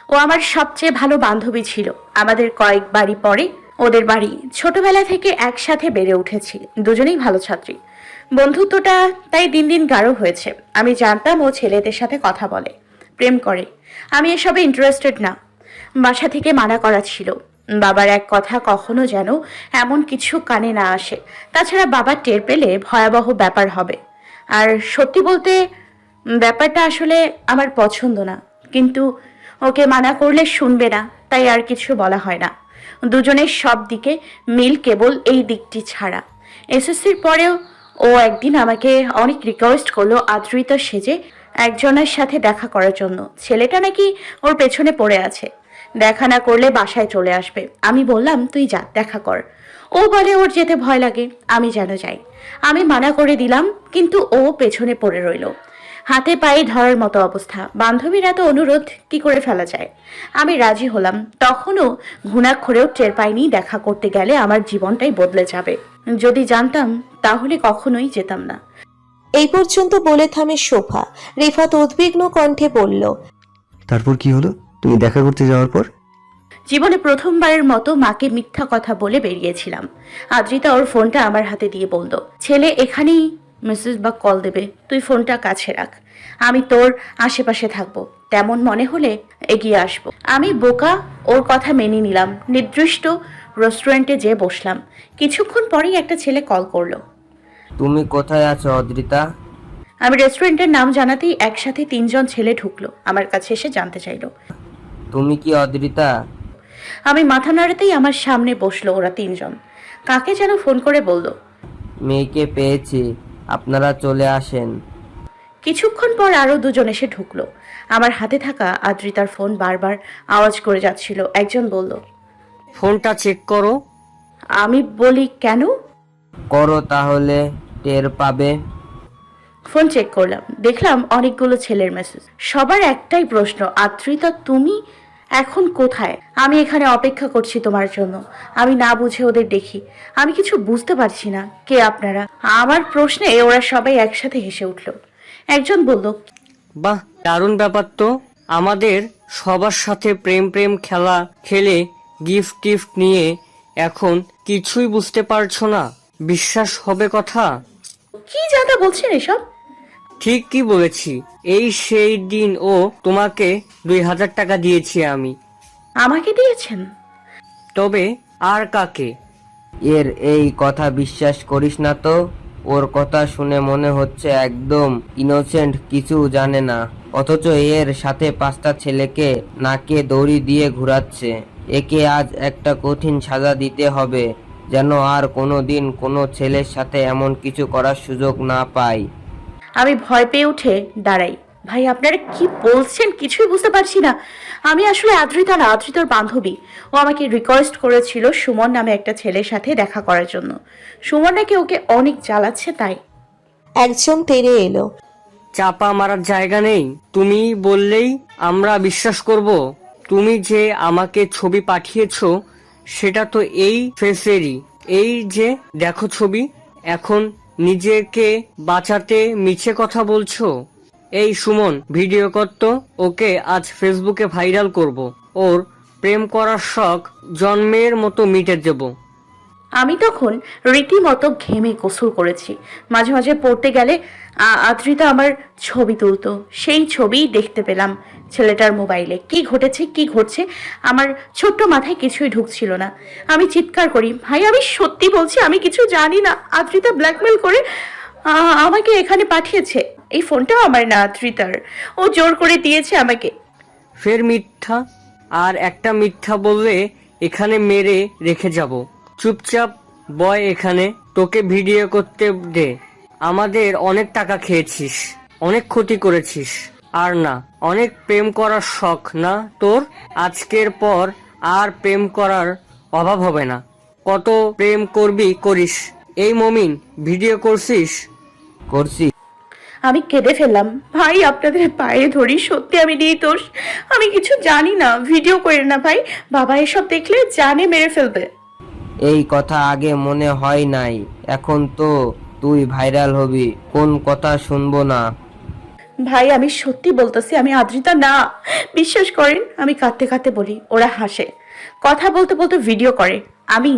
ও আমার সবচেয়ে ভালো বান্ধবী ছিল। আমাদের কয়েক বাড়ি পরে ওদের বাড়ি। ছোটবেলা থেকে একসাথে বেড়ে উঠেছি, দুজনেই ভালো ছাত্রী। বন্ধুত্বটা তাই দিন দিন গাঢ় হয়েছে। আমি জানতাম ও ছেলেদের সাথে কথা বলে, প্রেম করে। আমি এসবে ইন্টারেস্টেড না। বাসা থেকে মানা করা ছিল। বাবার এক কথা কখনো যেন এমন কিছু কানে না আসে। তাছাড়া বাবা টের পেলে ভয়াবহ ব্যাপার হবে। আর সত্যি বলতে ব্যাপারটা আসলে আমার পছন্দ না, কিন্তু ওকে মানা করলে শুনবে না, তাই আর কিছু বলা হয় না। দুজনের সব দিকে মিল, কেবল এই দিকটি ছাড়া। এসএসসির পরেও ও একদিন আমাকে অনেক রিকোয়েস্ট করলো আদ্রিতা সেজে একজনের সাথে দেখা করার জন্য। ছেলেটা নাকি ওর পেছনে পড়ে আছে, দেখা না করলে বাসায় চলে আসবে। আমি বললাম তুই যা, দেখা কর। ও বলে ওর যেতে ভয় লাগে, আমি যেন যাই। আমি মানা করে দিলাম, কিন্তু ও পেছনে পড়ে রইল। হাতে পায়ে ধরার মতো অবস্থা। বান্ধবীর এত অনুরোধ কি করে ফেলা যায়? আমি রাজি হলাম। তখনও ঘুণাক্ষরেও টের পাইনি দেখা করতে গেলে আমার জীবনটাই বদলে যাবে। যদি জানতাম তাহলে কখনোই যেতাম না। এই পর্যন্ত বলে থামে শোভা। রিফাত উদ্বিগ্ন কণ্ঠে বলল, তারপর কি হলো? তুমি দেখা করতে যাওয়ার পর? জীবনে প্রথমবারের মতো মাকে মিথ্যা কথা বলে বেরিয়েছিলাম। আদ্রিতা ওর ফোনটা আমার হাতে দিয়ে বলল, ছেলে এখানেই মেসেজ বা কল দেবে, তুই ফোনটা কাছে রাখ। আমি তোর আশেপাশে থাকবো, তেমন মনে হলে এগিয়ে আসবো। আমি বোকা, ওর কথা মেনে নিলাম। নির্দিষ্ট রেস্টুরেন্টে যেয়ে বসলাম। কিছুক্ষণ পরেই একটা ছেলে কল করলো। তুমি কোথায় আছো অদ্রিতা? আমি রেস্টুরেন্টের নাম জানাতেই একসাথে 3জন ছেলে ঢুকলো। আমার কাছে এসে জানতে চাইলো তুমি কি অদ্রিতা? আমি মাথা নাড়াতেই আমার সামনে বসলো ওরা 3জন। কাকে যেন ফোন করে বলল, মেয়েকে পেয়েছি, আপনারা চলে আসেন। কিছুক্ষণ পর আরো 2জন এসে ঢুকলো। আমার হাতে থাকা আদ্রিতার ফোন বারবার আওয়াজ করে যাচ্ছিল। একজন বলল, ফোনটা চেক করো। আমি বলি কেন? করো, তাহলে টের পাবে। ফোন চেক করলাম, দেখলাম অনেকগুলো ছেলের মেসেজ। সবার একটাই প্রশ্ন, আদ্রিতা তুমি এখন কোথায়? আমি এখানে অপেক্ষা করছি তোমার জন্য। আমি না বুঝে ওদের দেখি, আমি কিছু বুঝতে পারছি না কে আপনারা। আমার প্রশ্নে ওরা সবাই একসাথে হেসে উঠল। একজন বলল, বাহ, দারুণ ব্যাপার তো। আমাদের সবার সাথে প্রেম প্রেম খেলা খেলে গিফট টিফট নিয়ে এখন কিছুই বুঝতে পারছো না? বিশ্বাস হবে কথা? কি যাতা বলছেন এসব? ঠিক কি বলেছি? এই সেই দিন ও তোমাকে 2000 টাকা দিয়েছি আমি। আমাকে দিয়েছেন? তবে আর কাকে? এর এই কথা বিশ্বাস করিস না তো। ওর কথা শুনে মনে হচ্ছে একদম ইনোসেন্ট, কিছু জানে না, অথচ এর সাথে 5টা ছেলেকে নাকে দড়ি দিয়ে ঘুরাচ্ছে। একে আজ একটা কঠিন সাজা দিতে হবে, যেন আর কোনো দিন কোনো ছেলের সাথে এমন কিছু করার সুযোগ না পায়। আমি ভয় পেয়ে উঠে দাঁড়াই। ভাই আপনারা কি বলছেন কিছুই বুঝতে পারছি না। আমি আসলে আদ্রিতা না, আদ্রিতার বান্ধবী। ও আমাকে রিকোয়েস্ট করেছিল সুমন নামে একটা ছেলের সাথে দেখা করার জন্য। সুমন নাকি ওকে অনেক জ্বালাচ্ছে তাই। একজন তেড়ে এলো। চাপা মারার জায়গা নেই। তুমি বললেই আমরা বিশ্বাস করব? তুমি যে আমাকে ছবি পাঠিয়েছো সেটা তো এই ফেসেরই। এই যে দেখো ছবি। এখন নিজেকে বাঁচাতে মিছে কথা বলছো? এই সুমন, ভিডিও কর তো, ওকে আজ ফেসবুকে ভাইরাল করব। ওর প্রেম করার শখ জন্মের মতো মিটে দেব। আমি তখন রীতিমতো ঘেমে গোসল করেছি। মাঝে মাঝে পড়তে গেলে আদ্রিতা আমার ছবি তুলতো। সেই ছবি দেখতে পেলাম ছেলেটার মোবাইলে। কি ঘটেছে, কি ঘটছে, আমার ছোট্ট মাথায় কিছুই ঢুকছিল না। আমি চিৎকার করি, ভাই আমি সত্যি বলছি, আমি কিছু জানি না। আদ্রিতা ব্ল্যাকমেল করে আমাকে এখানে পাঠিয়েছে। এই ফোনটাও আমার না, আদ্রিতার। ও জোর করে দিয়েছে আমাকে। ফের মিথ্যা? আর একটা মিথ্যা বললে এখানে মেরে রেখে যাব। চুপচাপ বয় এখানে, তোকে ভিডিও করতে দে। আমাদের অনেক টাকা খেয়েছিস, অনেক ক্ষতি করেছিস। আর না, অনেক প্রেম করার শখ না তোর? আজকের পর আর প্রেম করার অভাব হবে না। কত প্রেম করবি করিস। এই মমিন, ভিডিও করছিস? করছি। আমি কেঁদে ফেললাম। ভাই আপনাদের পায়ে ধরি, সত্যি আমি নির্দোষ। আমি কিছু জানি না, ভিডিও করে না ভাই। বাবা এসব দেখলে জানে মেরে ফেলবে। এই কথা আগে মনে হয় নাই, এখন তো তুই ভাইরাল হবি, কোন কথা শুনবো না। ভাই আমি সত্যি বলতেছি, আমি আদ্রিতা না, বিশ্বাস করেন। আমি কাঁদতে কাঁদতে বলি, ওরা হাসে। কথা বলতে বলতে ভিডিও করে। আমি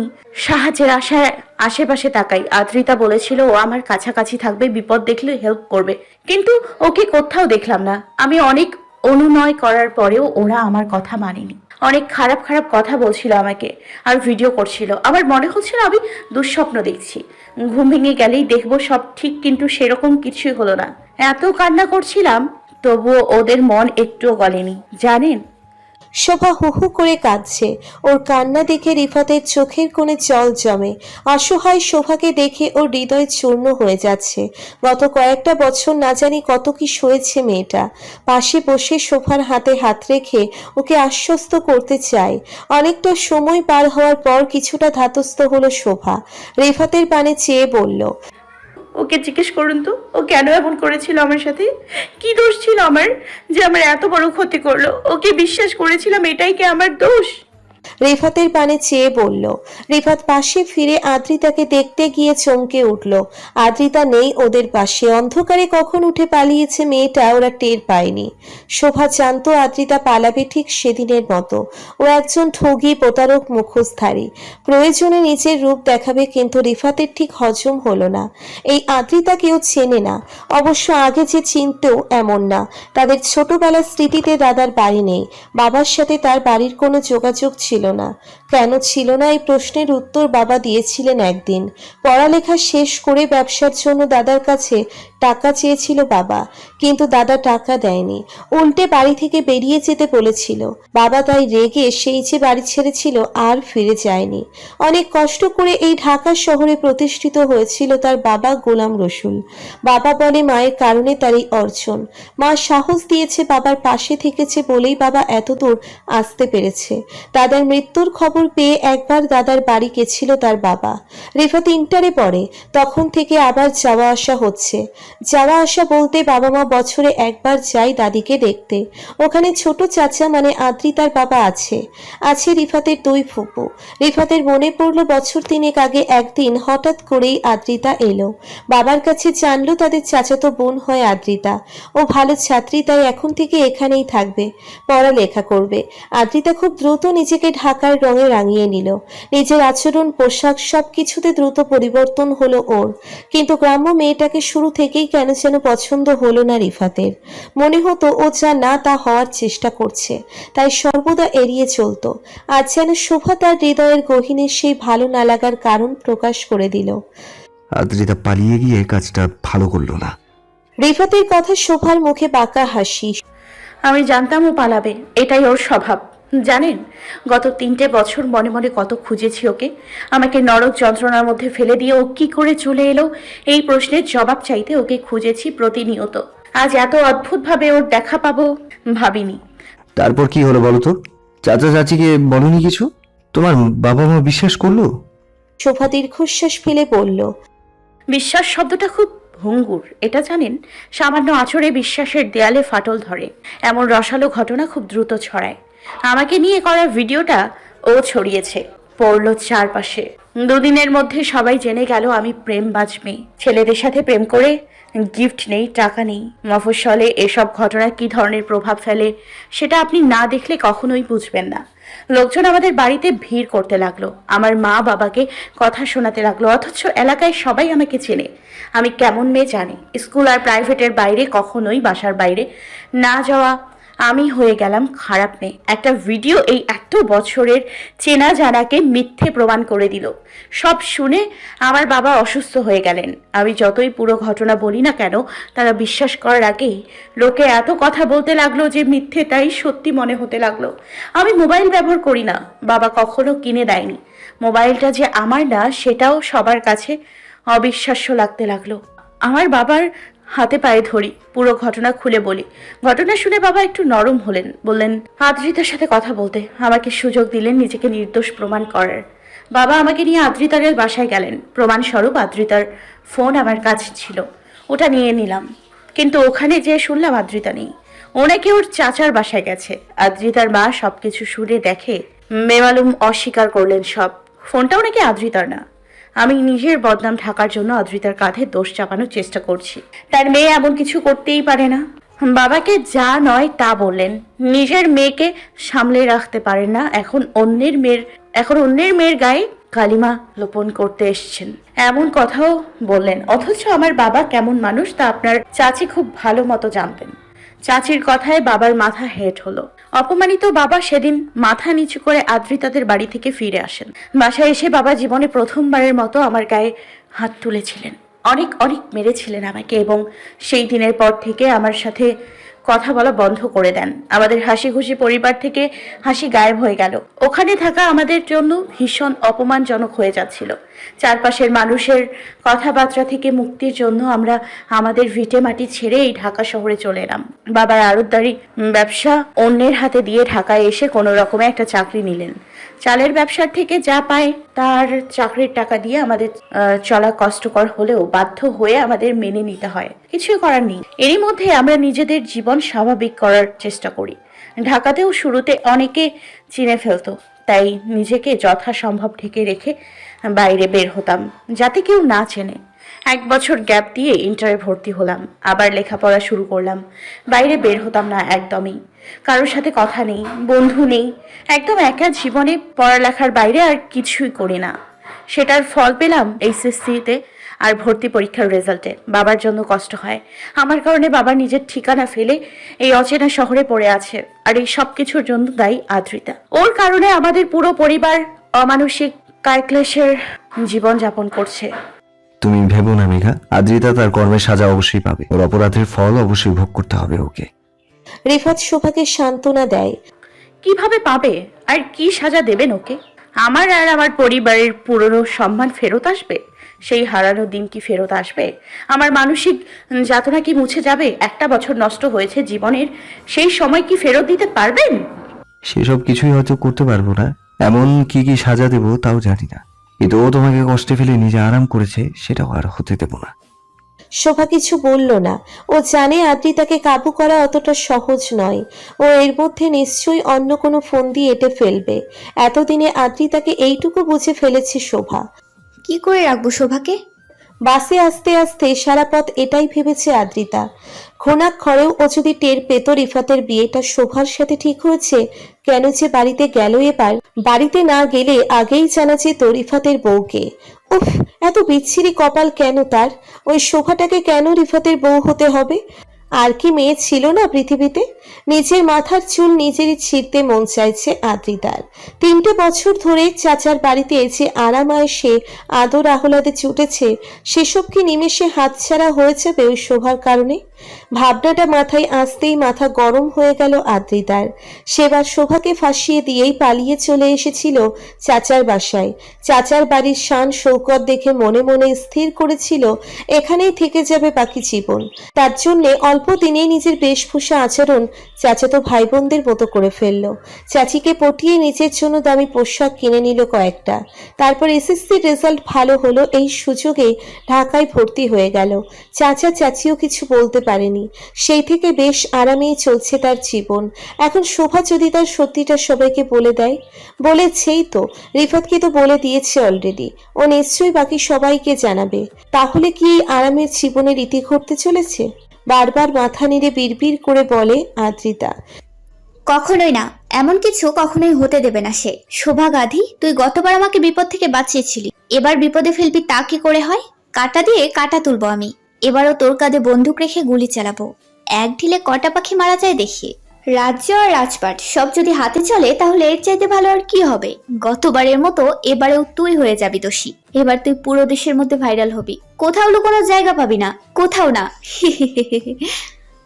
সাহায্যের আশায় আশেপাশে তাকাই। আদ্রিতা বলেছিল ও আমার কাছাকাছি থাকবে, বিপদ দেখলে হেল্প করবে, কিন্তু ওকে কোথাও দেখলাম না। আমি অনেক অনুনয় করার পরেও ওরা আমার কথা মানেনি। অনেক খারাপ খারাপ কথা বলছিল আমাকে, আর ভিডিও করছিল। আমার মনে হচ্ছিল আমি দুঃস্বপ্ন দেখছি। ঘুম ভেঙে গেলেই দেখবো সব ঠিক, কিন্তু সেরকম কিছুই হলো না। এত কান্না করছিলাম, তবুও ওদের মন একটুও গলেনি, জানেন। শোভা হু হু করে কাঁদছে। ওর কান্না দেখে রিফাতের চোখের কোণে জল জমে। অসহায় শোভাকে দেখে ওর হৃদয় চূর্ণ হয়ে যাচ্ছে। গত কয়েকটা বছর না জানি কত কি সয়েছে মেয়েটা। পাশে বসে শোভার হাতে হাত রেখে ওকে আশ্বস্ত করতে চায়। অনেকটা সময় পার হওয়ার পর কিছুটা ধাতস্থ হলো শোভা। রিফাতের পানে চেয়ে বলল, ওকে জিজ্ঞেস করুন তো, ও কেন এমন করেছিল আমার সাথে? কি দোষ ছিল আমার যে আমার এত বড় ক্ষতি করলো? ওকে বিশ্বাস করেছিলাম, এটাই কি আমার দোষ? রিফাতের পানে চেয়ে বলল। রিফাত পাশে ফিরে আদ্রিতাকে দেখতে গিয়ে চমকে উঠল। আদ্রিতা নেই ওদের পাশে। অন্ধকারে কখন উঠে পালিয়েছে মেয়েটা ওরা টের পায়নি। শোভা জানতো আদ্রিতা পালাবে ঠিক সেদিনের মতো। ও একজন ঠগী, প্রতারক, মুখোশধারী। প্রয়োজনে নিজের রূপ দেখাবে, কিন্তু রিফাতের ঠিক হজম হলো না। এই আদ্রিতা কেউ চেনে না। অবশ্য আগে যে চিনতেও এমন না। তাদের ছোটবেলার স্মৃতিতে দাদার বাড়ি নেই। বাবার সাথে তার বাড়ির কোনো যোগাযোগ ছিল না। কেন ছিল না এই প্রশ্নের উত্তর বাবা দিয়েছিলেন একদিন। পড়ালেখা শেষ করে ব্যবসার জন্য দাদার কাছে টাকা চেয়েছিল বাবা, কিন্তু দাদা টাকা দেয়নি। উল্টে বাড়ি থেকে বেরিয়ে যেতে বলেছিল। বাবা তাই রেগে সেই যে বাড়ি ছেড়েছিল আর ফিরে যায়নি। অনেক কষ্ট করে এই ঢাকা শহরে প্রতিষ্ঠিত হয়েছিল তার বাবা গোলাম রসুল। বাবা বলে মায়ের কারণে তার এই অর্জন। মা সাহস দিয়েছে, বাবার পাশে থেকেছে বলেই বাবা এতদূর আসতে পেরেছে। দাদার মৃত্যুর খবর পেয়ে একবার দাদার বাড়ি গেছিল তার বাবা। রিফাত ইন্টারে পড়ে, তখন থেকে আবার যাওয়া আসা হচ্ছে। যাওয়া আসা বলতে বাবা মা বছরে একবার যায় দাদিকে দেখতে। ওখানে ছোট চাচা মানে আদ্রিতার বাবা আছে। আছে রিফাতের দুই ফুপু। রিফাতের মনে পড়লো বছর 3 আগে একদিন হঠাৎ করেই আদ্রিতা এলো। বাবার কাছে জানলো তাদের চাচাতো বোন হয় আদ্রিতা। ও ভালো ছাত্রী, তাই এখন থেকে এখানেই থাকবে, পড়ালেখা করবে। আদ্রিতা খুব দ্রুত নিজেকে ঢাকার রঙে রাঙিয়ে নিল। নিজের আচরণ, পোশাক সবকিছুতে দ্রুত পরিবর্তন হলো ওর। কিন্তু গ্রাম্য মেয়েটাকে শুরু থেকেই কেন যেন পছন্দ হলো না রিফাতের। মনে হতো ও যা না তা হওয়ার চেষ্টা করছে, তাই সর্বদা এড়িয়ে চলতো। আজ যেন শোভা তার হৃদয়ের গহীনে সেই ভালো না লাগার কারণ প্রকাশ করে দিল। আদ্রিতা পালিয়ে গিয়ে কাজটা ভালো করলো না। রিফাতের কথা শোভার মুখে বাঁকা হাসি। আমি জানতাম ও পালাবে, এটাই ওর স্বভাব। জানেন, গত 3টে বছর মনে মনে কত খুঁজেছি ওকে। আমাকে নরক যন্ত্রণার মধ্যে ফেলে দিয়ে ও কি করে চলে এলো, এই প্রশ্নের জবাব চাইতে ওকে খুঁজেছি প্রতিনিয়ত। আজ এত অদ্ভুতভাবে ওর দেখা পাবো ভাবিনি। তারপর কি হলো বলো তো? চাচা চাচিকে বলনি কিছু? তোমার বাবা মা বিশ্বাস করলো? শোভা দীর্ঘশ্বাস ফেলে বলল, বিশ্বাস শব্দটা খুব ভঙ্গুর, এটা জানেন। সামান্য আঁচড়ে বিশ্বাসের দেয়ালে ফাটল ধরে, এমন রসালো ঘটনা খুব দ্রুত ছড়ায়। আমাকে নিয়ে করা ভিডিওটা ও ছড়িয়েছে, পড়লো চারপাশে। 2 দিনের মধ্যে সবাই জেনে গেল আমি প্রেমবাজ মেয়ে। ছেলেদের সাথে প্রেম করে গিফট নেই, টাকা নেই। মফস্বলে এসব ঘটনা কি ধরনের প্রভাব ফেলে সেটা আপনি না দেখলে কখনোই বুঝবেন না। লোকজন আমাদের বাড়িতে ভিড় করতে লাগলো, আমার মা বাবাকে কথা শোনাতে লাগলো, অথচ এলাকায় সবাই আমাকে চেনে। আমি কেমন মেয়ে জানে। স্কুল আর প্রাইভেটের বাইরে কখনোই বাসার বাইরে না যাওয়া আমি হয়ে গেলাম খারাপ মেয়ে। একটা ভিডিও এই এত বছরের চেনা জানাকে মিথ্যে প্রমাণ করে দিল। সব শুনে আমার বাবা অসুস্থ হয়ে গেলেন। আমি যতই পুরো ঘটনা বলি না কেন, তারা বিশ্বাস করার আগেই লোকে এত কথা বলতে লাগলো যে মিথ্যে তাই সত্যি মনে হতে লাগলো। আমি মোবাইল ব্যবহার করি না, বাবা কখনো কিনে দেয়নি। মোবাইলটা যে আমার না সেটাও সবার কাছে অবিশ্বাস্য লাগতে লাগলো। আমার বাবার হাতে পায়ে ধরি, পুরো ঘটনা খুলে বলি। ঘটনা শুনে বাবা একটু নরম হলেন, বললেন আদ্রিতার সাথে কথা বলতে। আমাকে সুযোগ দিলেন নিজেকে নির্দোষ প্রমাণ করার। বাবা আমাকে নিয়ে আদ্রিতারের বাসায় গেলেন। প্রমাণস্বরূপ আদ্রিতার ফোন আমার কাছে ছিল, ওটা নিয়ে নিলাম। কিন্তু ওখানে যেয়ে শুনলাম আদ্রিতা নেই, ও নাকি ওর চাচার বাসায় গেছে। আদ্রিতার মা সবকিছু শুনে দেখে বেমালুম অস্বীকার করলেন সব। ফোনটাও নাকি আদ্রিতার না। আমি নিজের বদনাম ঢাকার জন্য আদ্রিতার কাঁধে দোষ চাপানোর চেষ্টা করছি। তার মেয়ে এমন কিছু করতেই পারে না। বাবাকে যা নয় তা বললেন। নিজের মেয়েকে সামলে রাখতে পারেন না, এখন অন্যের মেয়ের গায়ে কালিমা লোপন করতে এসেছেন, এমন কথাও বললেন। অথচ আমার বাবা কেমন মানুষ তা আপনার চাচি খুব ভালো মতো জানতেন। চাচির কথায় বাবার মাথা হেঁট হলো। অপমানিত বাবা সেদিন মাথা নিচু করে আদ্রিতাদের বাড়ি থেকে ফিরে আসেন। বাসায় এসে বাবা জীবনে প্রথমবারের মতো আমার গায়ে হাত তুলেছিলেন, অনেক অনেক মেরেছিলেন আমাকে, এবং সেই দিনের পর থেকে আমার সাথে কথা বলা বন্ধ করে দেন। আমাদের হাসি খুশি পরিবার থেকে হাসি গায়েব হয়ে গেল। ওখানে থাকা আমাদের জন্য ভীষণ অপমানজনক হয়ে যাচ্ছিল। চারপাশের মানুষের কথাবার্তা থেকে মুক্তির জন্য আমরা আমাদের ভিটে মাটি ছেড়ে এই ঢাকা শহরে চলে এলাম। বাবার আড়তদারি ব্যবসা অন্যের হাতে দিয়ে ঢাকায় এসে কোনো রকমে একটা চাকরি নিলেন। চালের ব্যবসার থেকে যা পায় তার চাকরির টাকা দিয়ে আমাদের চলা কষ্টকর হলেও বাধ্য হয়ে আমাদের মেনে নিতে হয়, কিছুই করার নেই। এরই মধ্যে আমরা নিজেদের জীবন স্বাভাবিক করার চেষ্টা করি। ঢাকাতেও শুরুতে অনেকে চিনে ফেলতো, তাই নিজেকে যথাসম্ভব ঢেকে রেখে বাইরে বের হতাম যাতে কেউ না চেনে। 1 বছর গ্যাপ দিয়ে ইন্টারে ভর্তি হলাম, আবার লেখাপড়া শুরু করলাম। বাইরে বের হতাম না একদমই, কারোর সাথে কথা নেই, বন্ধু নেই, একদম একা জীবনে। পড়ালেখার বাইরে আর কিছুই করি না। সেটার ফল পেলাম এইচএসসিতে আর ভর্তি পরীক্ষার রেজাল্টে। বাবার জন্য কষ্ট হয়, আমার কারণে বাবা নিজের ঠিকানা ফেলে এই অচেনা শহরে পড়ে আছে। আর এই সব কিছুর জন্য দায়ী আদ্রিতা। ওর কারণে আমাদের পুরো পরিবার অমানসিক কায়ক্লেশের জীবন যাপন করছে। তুমি ভেবো না মেঘা, আদ্রিতা তার কর্মের সাজা অবশ্যই পাবে, ওর অপরাধের ফল অবশ্যই ভোগ করতে হবে ওকে। রিফাত শোভাকে সান্ত্বনা দেয়। কিভাবে পাবে আর কি সাজা দেবেন ওকে? আমার আর আমার পরিবারের পুরনো সম্মান ফেরত আসবে? সেই হারানো দিন কি ফেরত আসবে? আমার মানসিক যাতনা কি মুছে যাবে? 1 বছর নষ্ট হয়েছে জীবনের, সেই সময় কি ফেরত দিতে পারবেন? সেসব কিছুই হয়তো করতে পারবো না, এমন কি কি সাজা দেবো তাও জানি না, কিন্তু ও তোমাকে কষ্টে ফেলে নিজে আরাম করেছে, সেটাও আর হতে দেবো না। শোভা কিছু বলল না। ও জানে আদ্রিতাকে কাবু করা অতটা সহজ নয়। ও এর মধ্যে নিশ্চয়ই অন্য কোনো ফোন দিয়ে এঁটে ফেলবে। এতদিনে আদ্রিতাকে এইটুকু বুঝে ফেলেছে শোভা। কি করে রাখবো শোভাকে? বাসে আস্তে আস্তে সারা পথ এটাই ভেবেছে আদ্রিতা। ঘুণাক্ষরেও ও যদি টের পেত রিফাতের বিয়েটা শোভার সাথে ঠিক হয়েছে, কেন যে বাড়িতে গেল এবার? বাড়িতে না গেলে আগেই জানা যেত রিফাতের বউকে। উফ, এত বিচ্ছিরি কপাল কেন তার? ওই শোভাটাকে কেন রিফাতের বউ হতে হবে? আর কি মেয়ে ছিল না পৃথিবীতে? নিজের মাথার চুল নিজেরই ছিঁড়তে মন চাইছে আদ্রিতার। 3টে বছর ধরে চাচার বাড়িতে এসে আরাম আয়েসে আদর আহ্লাদে ছুটেছে, সেসব কি নিমেষে হাতছাড়া হয়ে যাবে ওই শোভার কারণে? ভাবনাটা মাথায় আসতেই মাথা গরম হয়ে গেল আদ্রিতার। সেবার শোভাকে ফাঁসিয়ে দিয়েই পালিয়ে চলে এসেছিল চাচার বাসায়। চাচার বাড়ির শান শৌকত দেখে মনে মনে স্থির করেছিল এখানেই থেকে যাবে বাকি জীবন। তার জন্যে অল্প দিনেই নিজের বেশভূষা আচরণ চাচাতো ভাই বোনদের মতো করে ফেললো। চাচিকে পটিয়ে নিজের জন্য দামি পোশাক কিনে নিল কয়েকটা। তারপর এসএসসির রেজাল্ট ভালো হলো, এই সুযোগে ঢাকায় ভর্তি হয়ে গেল। চাচা চাচিও কিছু বলতে পারেনি। সেই থেকে বেশ আরামেই চলছে তার জীবন। এখন শোভা যদি তার সত্যিটা সবাইকে বলে দেয়, বলেছেই তো, রিফাতকে তো বলে দিয়েছে অলরেডি, ও নিশ্চয়ই বাকি সবাইকে জানাবে। তাহলে কি এই আরামের জীবনের ইতি ঘটতে চলেছে? বারবার মাথা নেড়ে বিড়বিড় করে বলে আদ্রিতা। কখনোই না, এমন কিছু কখনোই হতে দেবে না সে। শোভা গাধি, তুই গতবার আমাকে বিপদ থেকে বাঁচিয়েছিলি, এবার বিপদে ফেলবি তা কি করে হয়? কাঁটা দিয়ে কাঁটা তুলবো আমি, এবারও তোর কাঁধে বন্দুক রেখে গুলি চালাবো। এক ঢিলে কটা পাখি মারা যায় দেখি। রাজ্য আর রাজপাট সব যদি হাতে চলে তাহলে এর চাইতে ভালো আর কি হবে? গতবারের মতো এবারেও তুই হয়ে যাবি দোষী। এবার তুই পুরো দেশের মধ্যে ভাইরাল হবি, কোথাও লুকোনোর জায়গা পাবি না, কোথাও না।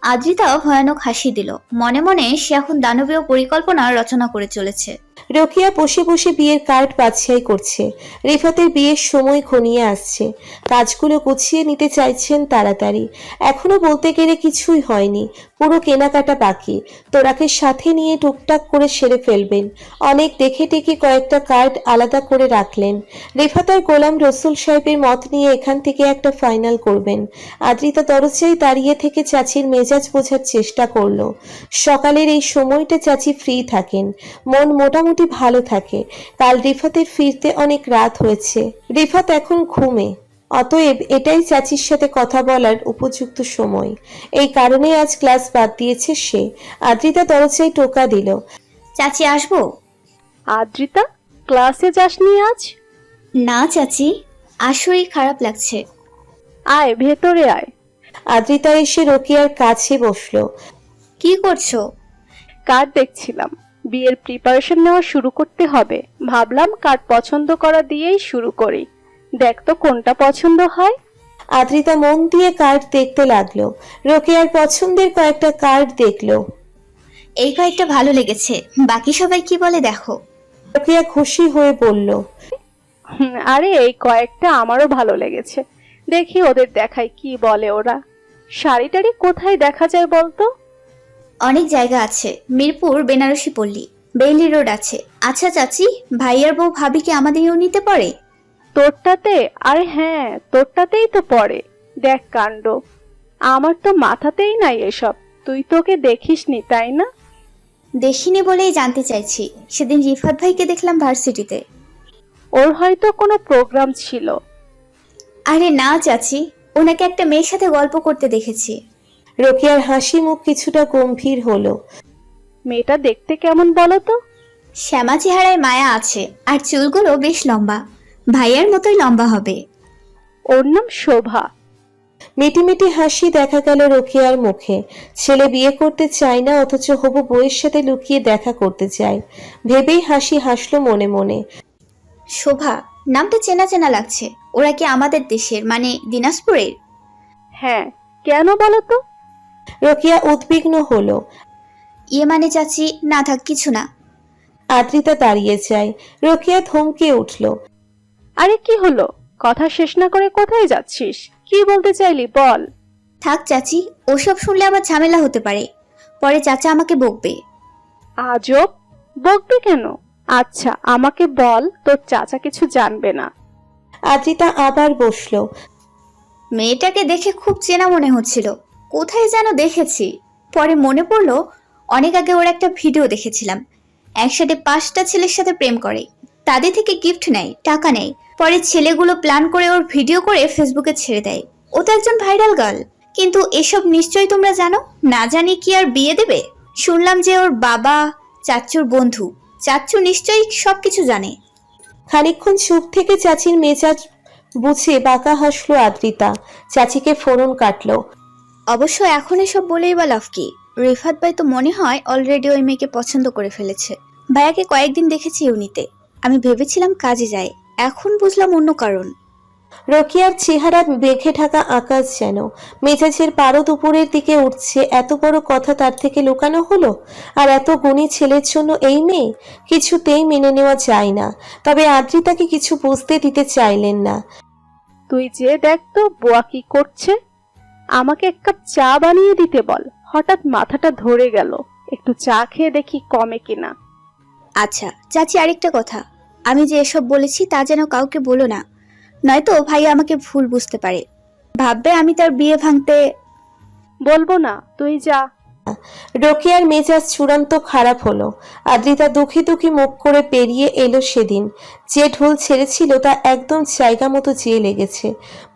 আদ্রিতা ভয়ানক হাসি দিল। মনে মনে সে এখন দানবীয় পরিকল্পনা রচনা করে চলেছে। রোকেয়া বসে বসে বিয়ের কার্ড বাছাই করছে। রিফাতের বিয়ের সময় ঘনিয়ে আসছে, কাজগুলো গুছিয়ে নিতে চাইছেন তাড়াতাড়ি। এখনো বলতে গেলে কিছুই হয়নি, পুরো কেনাকাটা বাকি। তোরাকে সাথে নিয়ে টুকটাক করে সেরে ফেলবেন। অনেক দেখে টেকে কয়েকটা কার্ড আলাদা করে রাখলেন। রিফাত আর গোলাম রসুল সাহেবের মত নিয়ে এখান থেকে একটা ফাইনাল করবেন। আদ্রিতা দরজায় দাঁড়িয়ে থেকে চাচির মেজাজ বোঝার চেষ্টা করলো। সকালের এই সময়টা চাচি ফ্রি থাকেন, মন মোটামুটি ভালো থাকে। কাল রিফাতের ফিরতে অনেক রাত হয়েছে। রিফাত এখন ঘুমে। অতএব এটাই চাচির সাথে কথা বলার উপযুক্ত সময়। এই কারণেই আজ ক্লাস বাদ দিয়েছে সে। আদ্রিতা দরজায় টোকা দিল। চাচি আসবো? আদ্রিতা, ক্লাসে যাসনি আজ? না চাচি, আজ শরীর খারাপ লাগছে। আয় ভেতরে আয়। আদ্রিতা এসে রোকেয়ার কাছে বসলো। কি করছো? কার্ড দেখছিলাম, বিয়ের প্রিপারেশন নেওয়া শুরু করতে হবে, ভাবলাম কার্ড পছন্দ করা দিয়েই শুরু করি। দেখ তো কোনটা পছন্দ হয়। আদ্রিতা মন দিয়ে কার্ড দেখতে লাগলো। রোকেয়ার পছন্দের কয়েকটা কার্ড দেখলো। এই কয়েকটা ভালো লেগেছে, বাকি সবাই কি বলে দেখো। রোকেয়া খুশি হয়ে বলল, আরে এই কয়েকটা আমারও ভালো লেগেছে, দেখি ওদের দেখাই কি বলে ওরা। শাড়িটারি কোথায় দেখা যায় বলতো? অনেক জায়গা আছে, মিরপুর, বেনারসি পল্লী, বেইলি রোড আছে। আচ্ছা চাচি, ভাইয়ার বউ ভাবি কি আমাদেরও নিতে পারে? তোরটাতে? আরে হ্যাঁ, তোরটাতেই তো পড়ে। দেখ কাণ্ড, আমার তো মাথাতেই নাই এসব। তুই তোকে দেখিসনি তাই না? দেখিনি বলেই জানতে চাইছি। সেদিন রিফাত ভাইকে দেখলাম ভার্সিটিতে। ওর হয়তো কোনো প্রোগ্রাম ছিল। আরে না চাচি, ওনাকে একটা মেয়ের সাথে গল্প করতে দেখেছি। রোকেয়ার হাসি মুখ কিছুটা গম্ভীর হলো। মেয়েটা দেখতে কেমন বলো তো? শ্যামা চেহারায় মায়া আছে, আর চুলগুলো বেশ লম্বা, ভাইয়ার মতোই লম্বা হবে। ওর নাম শোভা। মিটিমিটি হাসি দেখা গেল রোকেয়ার মুখে। ছেলে বিয়ে করতে চায় না, অথচ হবু বউয়ের সাথে লুকিয়ে দেখা করতে চায়। ভেবেই হাসি হাসলো মনে মনে। শোভা নামটা চেনা চেনা লাগছে। ওরা কি আমাদের দেশের, মানে দিনাজপুরের? হ্যাঁ, কেন বলো তো? রোকেয়া উদ্বিগ্ন হলো। ইয়ে মানে চাচি, না থাক কিছু না। আদ্রিতা দাঁড়িয়ে যায়। রোকেয়া থমকে উঠল। আরে কি হলো? কথা শেষ না করে কোথায় যাচ্ছিস? কি বলতে চাইলি বল। থাক চাচি, ওসব শুনলে আবার ঝামেলা হতে পারে, পরে চাচা আমাকে বকবে। আজব, বকবি কেন? আচ্ছা আমাকে বল, তোর চাচা কিছু জানবে না? আদ্রিতা আবার বসলো। মেয়েটাকে দেখে খুব চেনা মনে হচ্ছিল, কোথায় যেন দেখেছি। পরে মনে পড়লো অনেক আগে ওর একটা ভিডিও দেখেছিলাম, একসাথে 5টা ছেলের সাথে প্রেম করে, তাদের থেকে গিফট নেয়, টাকা নেয়, পরে ছেলেগুলো প্ল্যান করে ওর ভিডিও করে ফেসবুকে ছেড়ে দেয়। ও তো একজন ভাইরাল গার্ল। কিন্তু এসব নিশ্চয়ই তোমরা জানো, না জানি কি আর বিয়ে দেবে? শুনলাম যে ওর বাবা চাচ্চুর বন্ধু, চাচ্চু নিশ্চয়ই সবকিছু জানে। খানিকক্ষণ চুপ থেকে চাচির মেজাজ বুঝে বাঁকা হাসলো আদ্রিতা। চাচিকে ফোরন কাটলো। অবশ্য এখন এসব বলেই বা লাভ কি? রিফাত ভাই তো মনে হয় অলরেডি ওই মেয়েকে পছন্দ করে ফেলেছে। ভাইয়াকে কয়েকদিন দেখেছি ইউনিতে, আমি ভেবেছিলাম কাজে যায়, এখন বুঝলাম অন্য কারণ। রোকেয়ার চেহারা মেঘে ঢাকা আকাশ যেন। মেজাজের পারদ উপরের দিকে উঠছে। এত বড় কথা তার থেকে লুকানো হলো? আর এত গুণী ছেলের জন্য এই মেয়ে? কিছুতেই মেনে নেওয়া যায় না। তবে আদ্রিতাকে কিছু বুঝতে দিতে চাইলেন না। তুই যে দেখ তো বুয়া কি করছে। আমাকে এক কাপ চা বানিয়ে দিতে বল। হঠাৎ মাথাটা ধরে গেল, একটু চা খেয়ে দেখি কমে কিনা। আচ্ছা চাচি, আরেকটা কথা, আমি যে এসব বলেছি তা যেন কাউকে বলো না, নয়তো ভাই আমাকে ভুল বুঝতে পারে, ভাববে আমি তার বিয়ে ভাঙতে। বলবো না, তুই যা। রোকেয়ার মেজাজ চূড়ান্ত খারাপ হলো। আদ্রিতা দুঃখী দুঃখী মুখ করে পেরিয়ে এলো সেদিন। যে ঢোল ছেড়েছিল তা একদম জায়গা মতো যেয়ে লেগেছে।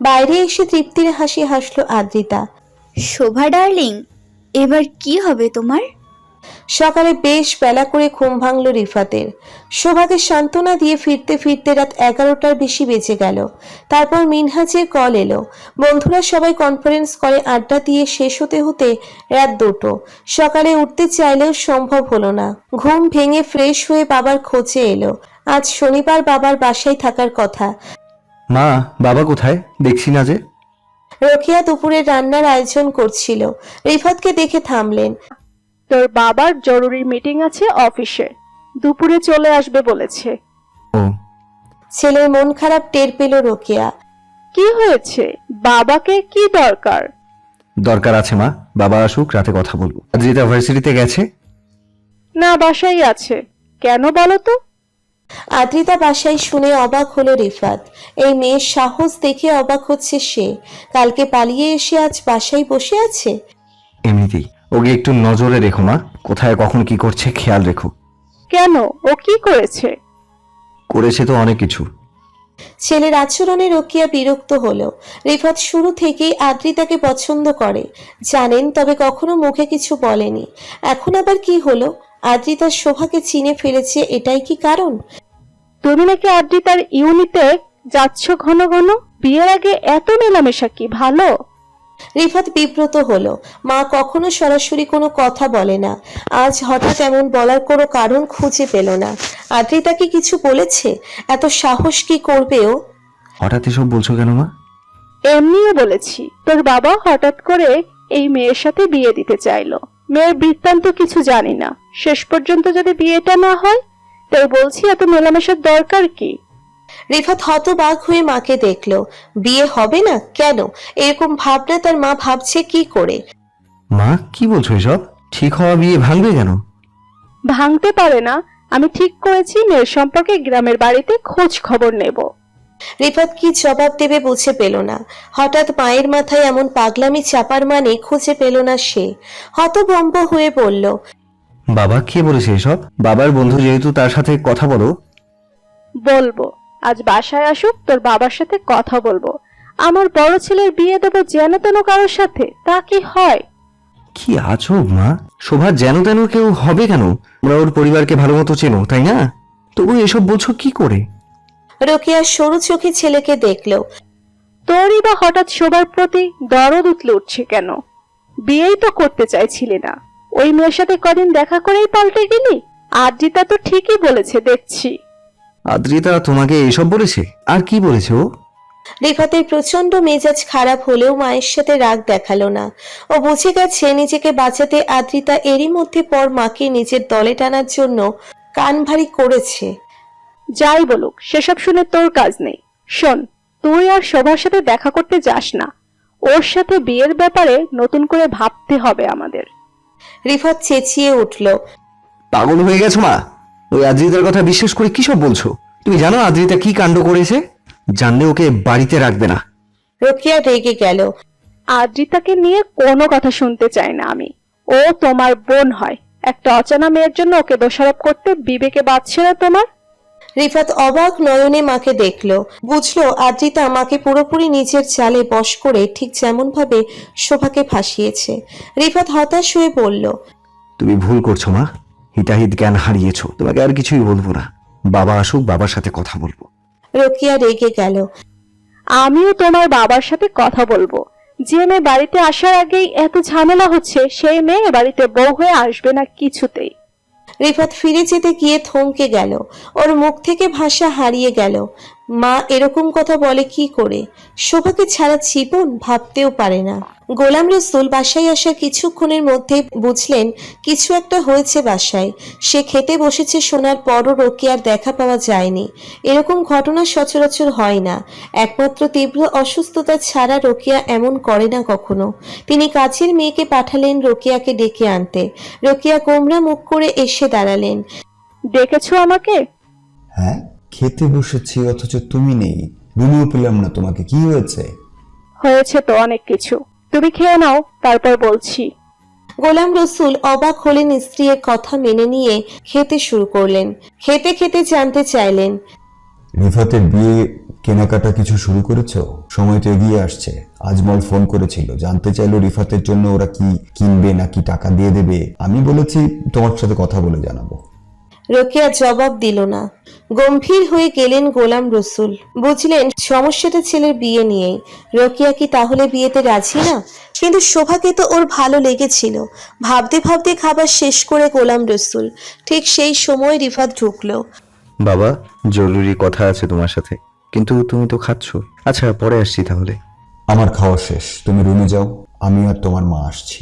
বাইরে এসে তৃপ্তির হাসি হাসলো আদ্রিতা। শোভা ডার্লিং, এবার কি হবে তোমার? সকালে বেশ বেলা করে ঘুম ভাঙল রিফাতের। শোভাকে সান্ত্বনা দিয়ে ফিরতে ফিরতে রাত 11টার বেশি বেজে গেল। তারপর মিনহাজের কল এলো। বন্ধুরা সবাই কনফারেন্স কলে আড্ডা দিয়ে শেষ হতে হতে রাত 2টো। সকালে উঠতে চাইলেও সম্ভব হলো না। ঘুম ভেঙে ফ্রেশ হয়ে বাবার খোঁজে এলো। আজ শনিবার, বাবার বাসায় থাকার কথা। মা, বাবা কোথায়? দেখছি না যে। রোকেয়া দুপুরে রান্নার আয়োজন করছিল। রিফাতকে দেখে থামলেন। তোর বাবার জরুরি মিটিং আছে অফিসে, দুপুরে চলে আসবে বলেছে। ও, ছেলের মন খারাপ টের পেল রোকেয়া। কি হয়েছে? বাবাকে কি দরকার? দরকার আছে মা, বাবা আসুক, রাতে কথা বলবো। আদ্রিতা ভার্সিটিতে গেছে? না, বাসায় আছে। কেন বলো তো? আদ্রিতা বাসায় শুনে অবাক হলো রিফাত। এই মেয়ের সাহস দেখে অবাক হচ্ছে সে। কালকে পালিয়ে এসে আজ বাসায় বসে আছে। এমনিতেই ওকে একটু নজরে রেখো মা, কোথায় কখন কি করছে খেয়াল রেখো। কেন, ও কি করেছে? করেছে তো অনেক কিছু। ছেলের আচরণে রোকেয়া বিরক্ত হলো। রিফাত শুরু থেকেই আদ্রিতাকে পছন্দ করে জানেন, তবে কখনো মুখে কিছু বলেনি। এখন আবার কি হলো? আদ্রিতা শোভাকে চিনে ফেলেছে, এটাই কি কারণ? তুমি নাকি আদ্রিতার ইউনিটে যাচ্ছ ঘন ঘন? বিয়ের আগে এত মেলামেশা কি ভালো? রিফাত বিব্রত হলো। মা কখনো সরাসরি কোনো কথা বলে না, আজ হঠাৎ এমন বলার কোনো কারণ খুঁজে পেল না। আদ্রিতা কি কিছু বলেছে? এত সাহস কি করবে ও? হঠাৎ এসব বলছো কেন মা? এমনিও বলেছি, তোর বাবা হঠাৎ করে এই মেয়ের সাথে বিয়ে দিতে চাইলো। মেয়ের বৃত্তান্ত কিছু জানি না, শেষ পর্যন্ত যদি বিয়েটা না হয়, তাই বলছি এত মেলামেশার দরকার কি? রিফাত হতবাক হয়ে মাকে দেখলো। বিয়ে হবে না কেন? এরকম ভাবনা তার মা ভাবছে কি করে? মা কি বলছো এসব? ঠিক হওয়া বিয়ে ভাঙবে কেন? ভাঙতে পারে না। আমি ঠিক করেছি মেয়ের সম্পর্কে গ্রামের বাড়িতে খোঁজ খবর নেব। রিফাত কি জবাব দেবে বুঝে পেল না। হঠাৎ মায়ের মাথায় এমন পাগলামি চাপার মানে খুঁজে পেল না সে। হতভম্ব হয়ে বলল, বাবা কে বলেছে এসব? বাবার বন্ধু যেহেতু, তার সাথে কথা বলো। বলবো, আজ বাসায় আসুক, তোর বাবার সাথে কথা বলবো। আমার বড় ছেলের বিয়ে দেবো যেন তেন কারোর সাথে, তা কি হয়? কি আজব মা, শোভা যেন তেন কেউ হবে কেন? আমরা ওর পরিবারকে ভালো মতো চেনো, তাই না? তবু এসব বলছো কি করে? রোকেয়া সরু চোখে ছেলেকে দেখলো। তোরই বা হঠাৎ শোবার প্রতি দরদ উতলে উঠছে কেন? বিয়েই তো করতে চাইছিলি না, ওই মেয়ের সাথে কদিন দেখা করেই পাল্টে গেলি। আদ্রিতা তো ঠিকই বলেছে দেখছি। আদ্রিতা তোমাকে এসব বলেছে? আর কি বলেছে ও? রিফাতের প্রচন্ড মেজাজ খারাপ হলেও মায়ের সাথে রাগ দেখালো না। ও বুঝে গেছে নিজেকে বাঁচাতে আদ্রিতা এরই মধ্যে পর মাকে নিজের দলে টানার জন্য কান ভারী করেছে। যাই বলুক, সেসব শুনে তোর কাজ নেই। শোন, তুই আর শোভার সাথে দেখা করতে যাস না। ওর সাথে বিয়ের ব্যাপারে নতুন করে ভাবতে হবে আমাদের। রিফাত চেঁচিয়ে উঠল, পাগল হয়ে গেছো মা? ওই আদ্রিতার কথা বিশ্বাস করে কি সব বলছো? তুমি জানো আদ্রিতা কি কাণ্ড করেছে? জানলে ওকে বাড়িতে রাখবে না। রোকেয়া রেগে গেল। আদ্রিতাকে নিয়ে কোনো কথা শুনতে চাই না আমি। ও তোমার বোন হয়, একটা অজানা মেয়ের জন্য ওকে দোষারোপ করতে বিবেকে বাঁচছে না তোমার? রিফাত অবাক নয়নে মাকে দেখলো। বুঝলো আদ্রিতা মাকে পুরোপুরি নিজের চালে বশ করে ঠিক যেমন ভাবে শোভাকে ফাঁসিয়েছে। রিফাত হতাশ হয়ে বলল, তুমি ভুল করছো মা, হিতাহিত জ্ঞান হারিয়েছো। তোমাকে আর কিছুই বলবো না, বাবা আসুক, বাবার সাথে কথা বলবো। রোকেয়া রেগে গেল। আমিও তোমার বাবার সাথে কথা বলবো। যে মেয়ে বাড়িতে আসার আগেই এত ঝামেলা হচ্ছে, সেই মেয়ে বাড়িতে বউ হয়ে আসবে না কিছুতেই। রিফাত ফিরে যেতে গিয়ে থমকে গেল। ওর মুখ থেকে ভাষা হারিয়ে গেল। মা এরকম কথা বলে কি করে? শোভাকে ছাড়া জীবন ভাবতেও পারে না। গোলাম রসুল বাসায় আসা কিছুক্ষণের মধ্যে বুঝলেন কিছু একটা হয়েছে বাসায়। সে খেতে বসেছে শোনার পরও রোকেয়ার দেখা পাওয়া যায়নি। এরকম ঘটনা সচরাচর হয় না। একমাত্র তীব্র অসুস্থতা ছাড়া রোকেয়া এমন করে না কখনো। তিনি কাছের মেয়েকে পাঠালেন রোকেয়াকে ডেকে আনতে। রোকেয়া গোমরা মুখ করে এসে দাঁড়ালেন। ডেকেছো আমাকে? হ্যাঁ, খেতে বসেছি অথচ তুমি নেই। রুমেও পেলাম না তোমাকে, কি হয়েছে? হয়েছে তো অনেক কিছু, তুমি খেয়ে নাও, তারপর বলছি। গোলাম রসুল অবাক হলেন স্ত্রীর কথা মেনে নিয়ে খেতে শুরু করলেন। খেতে খেতে জানতে চাইলেন, রিফাতের বিয়ে কেনাকাটা কিছু শুরু করেছো? সময় তো এগিয়ে আসছে। আজমল ফোন করেছিল, জানতে চাইলো রিফাতের জন্য ওরা কি কিনবে নাকি টাকা দিয়ে দেবে। আমি বলেছি তোমার সাথে কথা বলে জানাবো। রোকেয়া জবাব দিল না। গম্ভীর হয়ে গেলেন গোলাম রসুল। বুঝলেন সমস্যাটা ছেলের বিয়ে নিয়েই। রোকেয়া কি তাহলে বিয়েতে রাজি না? কিন্তু শোভাকে তো ওর ভালো লেগেছিল। ভাবতে ভাবতে খাবার শেষ করে গোলাম রসুল। ঠিক সেই সময় রিফাত ঢুকলো। বাবা, জরুরি কথা আছে তোমার সাথে। কিন্তু তুমি তো খাচ্ছ। আচ্ছা, পরে আসছি তাহলে। আমার খাওয়া শেষ, তুমি রুমে যাও, আমি আর তোমার মা আসছি।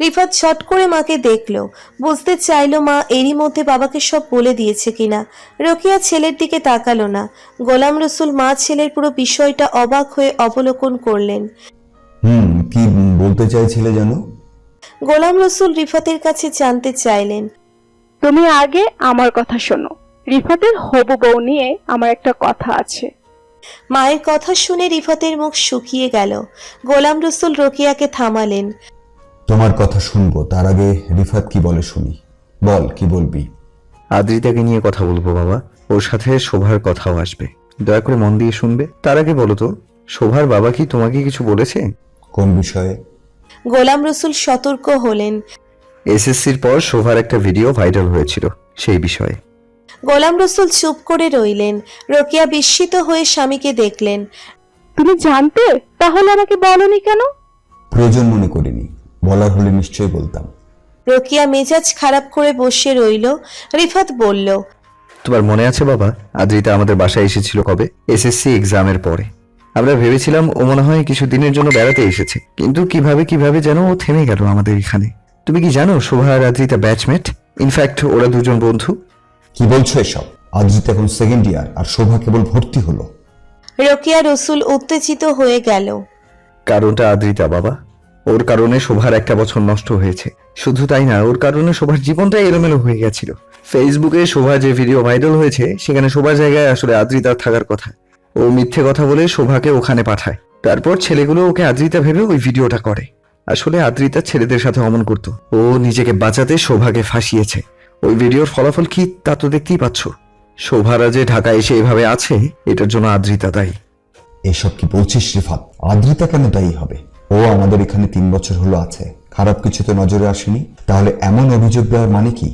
রিফাত ছট করে মাকে দেখলো। বুঝতে চাইলো মা এরই মধ্যে বাবাকে সব বলে দিয়েছে কিনা। রোকেয়া ছেলের দিকে তাকালো না। গোলাম রসুল মা ছেলের পুরো বিষয়টা অবাক হয়ে অবলোকন করলেন। কি বলতে চাইছিলে জানো? গোলাম রসুল রিফাতের কাছে জানতে চাইলেন। তুমি আগে আমার কথা শোনো। রিফাতের হবু বউ নিয়ে আমার একটা কথা আছে। মায়ের কথা শুনে রিফাতের মুখ শুকিয়ে গেল। গোলাম রসুল রোকেয়াকে থামালেন। তোমার কথা শুনবো, তার আগে রিফাত কি বলে শুনি। বল, কি বলবি? আদ্রিতাকে নিয়ে কথা বলবো বাবা, ওর সাথে শোভার কথাও আসবে। দয়া করে মন দিয়ে শুনবে। তার আগে বলো তো, শোভার বাবা কি তোমাকে কিছু বলেছে? কোন বিষয়ে? গোলাম রসুল সতর্ক হলেন। এসএসসির পর শোভার একটা ভিডিও ভাইরাল হয়েছিল, সেই বিষয়ে। গোলাম রসুল চুপ করে রইলেন। রোকেয়া বিস্মিত হয়ে স্বামীকে দেখলেন। তুমি জানতে, তাহলে আমাকে বলনি কেন? প্রয়োজন মনে করিনি, বলার হলে নিশ্চয়ই বলতাম। রোকেয়া মেজাজ খারাপ করে বসে রইল। রিফাত বলল, তোমার মনে আছে বাবা, আদ্রিতা আমাদের বাসায় এসেছিল কবে? এসএসসি এক্সামের পরে। আমরা ভেবেছিলাম ও মনে হয় কিছু দিনের জন্য বেড়াতে এসেছে, কিন্তু কিভাবে যেন ও থেমে গেল আমাদের এখানে। তুমি কি জানো শোভা আর আদ্রিতা ব্যাচমেট? ইনফ্যাক্ট ওরা দুজন বন্ধু। কি বলছো এসব? আদ্রিতা এখন সেকেন্ড ইয়ার আর শোভা কেবল ভর্তি হলো। রোকেয়া রসুল উত্তেজিত হয়ে গেল। কারণটা আদ্রিতা বাবা। ওর কারণে শোভার একটা বছর নষ্ট হয়েছে। শুধু তাই না, ওর কারণে শোভার জীবনটাই এলোমেলো হয়ে গেছিল। ফেসবুকে শোভা যে ভিডিও ভাইরাল হয়েছে, সেখানে শোভার জায়গায় আসলে আদ্রিতার থাকার কথা। ও মিথ্যে কথা বলে শোভাকে ওখানে পাঠায়। তারপর ছেলেগুলো ওকে আদ্রিতা ভেবে ওই ভিডিওটা করে। আসলে আদ্রিতা ছেলেদের সাথে অমন করত। ও নিজেকে বাঁচাতে শোভাকে ফাঁসিয়েছে। ওই ভিডিওর ফলাফল কি তা তো দেখতেই পাচ্ছ। শোভারা যে ঢাকায় এসে এভাবে আছে, এটার জন্য আদ্রিতা দায়ী। এসব কি বলছিস রিফাত? আদ্রিতা কেন দায়ী হবে? ও আমাদের এখানে 3 বছর হলো আছে, খারাপ কিছু তো নজরে আসেনি। তাহলে এমন অভিযোগ দেওয়ার মানে কি?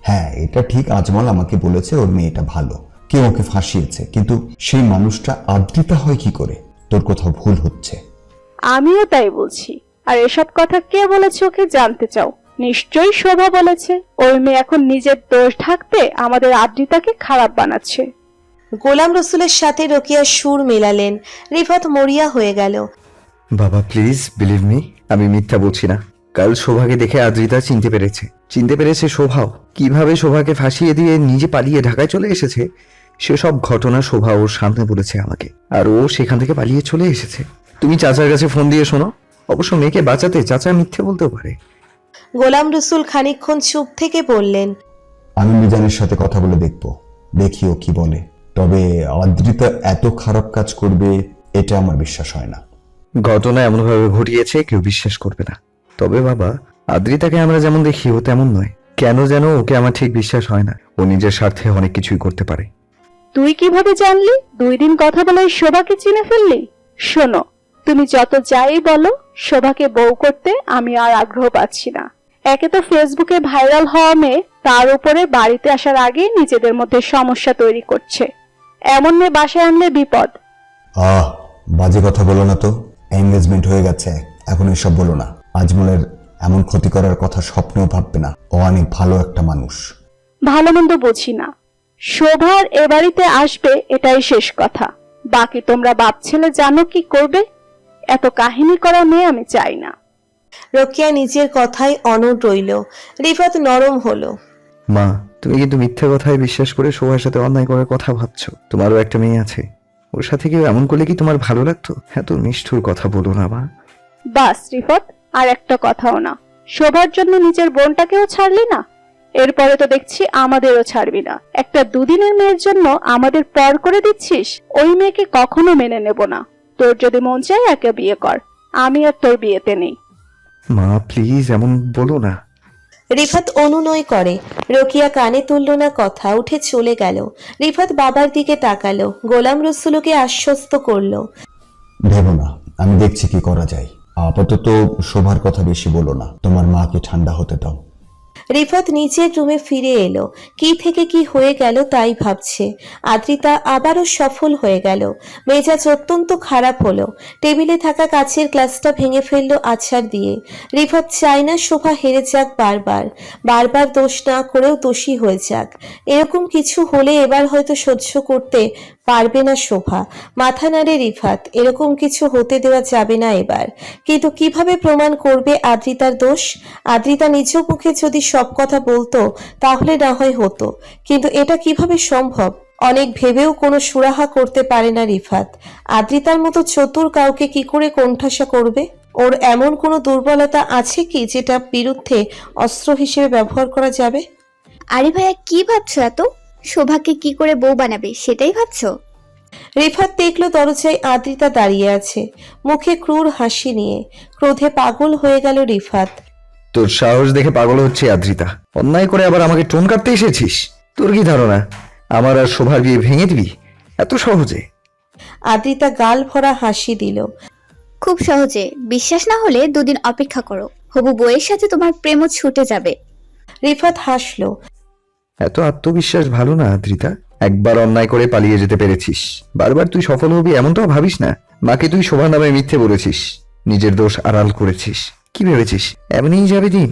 হ্যাঁ, এটা ঠিক, আজমল আমাকে বলেছে ওর মেয়েটা ভালো, কেউ ওকে ফাঁসিয়েছে, কিন্তু সেই মানুষটা আদ্রিতা হয় কি করে? তোর কোথাও ভুল হচ্ছে। আমিও তাই বলছি। আর এসব কথা কে বলেছে ওকে জানতে চাও? নিশ্চয়ই শোভা বলেছে। ওই মেয়ে এখন নিজের দোষ ঢাকতে আমাদের আদ্রিতাকে খারাপ বানাচ্ছে। গোলাম রসুলের সাথে রোকেয়া সুর মেলালেন। রিফাত মরিয়া হয়ে গেল। বাবা প্লিজ বিলিভ মি, আমি মিথ্যা বলছি না। কাল শোভাকে দেখে আদ্রিতা চিনতে পেরেছে শোভাও। কিভাবে শোভাকে ফাঁসিয়ে দিয়ে নিজে পালিয়ে ঢাকায় চলে এসেছে, সেসব ঘটনা শোভা ওর সামনে বলেছে আমাকে। আর ও সেখান থেকে পালিয়ে চলে এসেছে। তুমি চাচার কাছে ফোন দিয়ে শোনো। অবশ্য মেয়েকে বাঁচাতে চাচা মিথ্যে বলতেও পারে। গোলাম রসুল খানিকক্ষণ চুপ থেকে বললেন, আমি মিজানের সাথে কথা বলে দেখি ও কি বলে। তবে আদ্রিতা এত খারাপ কাজ করবে এটা আমার বিশ্বাস হয় না। ঘটনা এমনভাবে ঘটিয়েছে কেউ বিশ্বাস করবে না। তবে বাবা, আদ্রিতাকে আমরা যেমন দেখি ও তেমন নয়। কেন যেন ওকে আমার ঠিক বিশ্বাস হয় না। ও নিজের স্বার্থে অনেক কিছুই করতে পারে। তুই কিভাবে জানলি? 2 দিন কথা বলে শোভাকে চিনে ফেললি? শোনো, তুমি যত যাই বলো, শোভাকে বউ করতে আমি আর আগ্রহ পাচ্ছি না। একে তো ফেসবুকে ভাইরাল হওয়া মেয়ে, তার উপরে বাড়িতে আসার আগে নিজেদের মধ্যে সমস্যা তৈরি করছে। এমন মেয়ে বাসায় আনলে বিপদ। বাজে কথা বলো না তো। এঙ্গেজমেন্ট হয়ে গেছে, এখন এসব বলো না। আজমলের এমন ক্ষতি করার কথা স্বপ্নেও ভাববে না। ও অনেক ভালো একটা মানুষ। ভালো মন্দ বুঝি না, শোভার এ বাড়িতে আসবে এটাই শেষ কথা। বাকি তোমরা বাপ ছেলে জানো কি করবে। এত কাহিনী করা মেয়ে আমি চাই না। রোকেয়া নিজের কথাই অনড় রইল। রিফাত নরম হলো। মা, তুমি কিন্তু মিথ্যে কথায় বিশ্বাস করে শোভার সাথে অন্যায় করার কথা ভাবছো। তোমারও একটা মেয়ে আছে, ওর সাথে কেউ এমন করলে কি তোমার ভালো লাগতো? এত নিষ্ঠুর কথা বলো না মা। বাস রিফাত, আর একটা কথাও না। শোভার জন্য নিজের বোনটাকেও ছাড়লি না, এরপরে তো দেখছি আমাদেরও ছাড়বি না। একটা 2 দিনের মেয়ের জন্য আমাদের পর করে দিচ্ছিস। ওই মেয়েকে কখনো মেনে নেব না। তোর যদি মন চায় একে বিয়ে কর, আমি আর তোর বিয়েতে নেই। মা প্লিজ এমন বলো না। রিফাত অনুনয় করে। রোকেয়া কানে তুলল না কথা, উঠে চলে গেল। রিফাত বাবার দিকে তাকালো। গোলাম রসুলকে আশ্বস্ত করলো, ভেবো না, আমি দেখছি কি করা যায়। আপাতত শোভার কথা বেশি বলো না, তোমার মাকে ঠান্ডা হতে দাও। রিফাত নিচের রুমে ফিরে এলো। কি থেকে কি হয়ে গেল তাই ভাবছে। আদ্রিতা আবারও সফল হয়ে গেল। মেজাজ অত্যন্ত খারাপ হলো। টেবিলে থাকা কাচের গ্লাসটা ভেঙে ফেললো আছাড় দিয়ে। রিফাত চায় না শোভা হেরে যাক বারবার দোষ না করেও দোষী হয়ে যাক। এরকম কিছু হলে এবার হয়তো সহ্য করতে পারবে না শোভা। মাথা নাড়ে রিফাত, এরকম কিছু হতে দেওয়া যাবে না এবার। কিন্তু কিভাবে প্রমাণ করবে আদ্রিতার দোষ? আদ্রিতা নিজ মুখে যদি সব কথা বলতো তাহলে না হয় হতো, কিন্তু এটা কিভাবে সম্ভব? অনেক ভেবেও কোনো সুরাহা করতে পারে না রিফাত। আদ্রিতার মতো চতুর কাউকে কি করে কোণঠাসা করবে? ওর এমন কোনো দুর্বলতা আছে কি যেটা বিরুদ্ধে অস্ত্র হিসেবে ব্যবহার করা যাবে? আরে ভাইয়া, কি ভাবছো এত? শোভাকে কি করে বউ বানাবে সেটাই ভাবছো? রিফাত দেখলো দরজায় আদ্রিতা দাঁড়িয়ে আছে, মুখে ক্রূর হাসি নিয়ে। ক্রোধে পাগল হয়ে গেল রিফাত। তোর সাহস দেখে পাগল হচ্ছে আদ্রিতা। অন্যায় করে আবার আমাকে টোন কাটতে এসেছিস? তোর কি ধারণা আমার আর শোভার বিয়ে ভেঙে দিবি? এত সহজে? আদ্রিতা গাল ভরা হাসি দিল। খুব সহজে। বিশ্বাস না হলে 2 দিন অপেক্ষা করো, হবু বউয়ের সাথে তোমার প্রেমও ছুটে যাবে। রিফাত হাসলো। এত আত্মবিশ্বাস ভালো না আদ্রিতা। একবার অন্যায় করে পালিয়ে যেতে পেরেছিস, বারবার তুই সফল হবি এমনটাও ভাবিস না। মাকে তুই শোভা নামে মিথ্যে বলেছিস, নিজের দোষ আড়াল করেছিস। কি ভেবেছিস এমনিই যাবে দিন?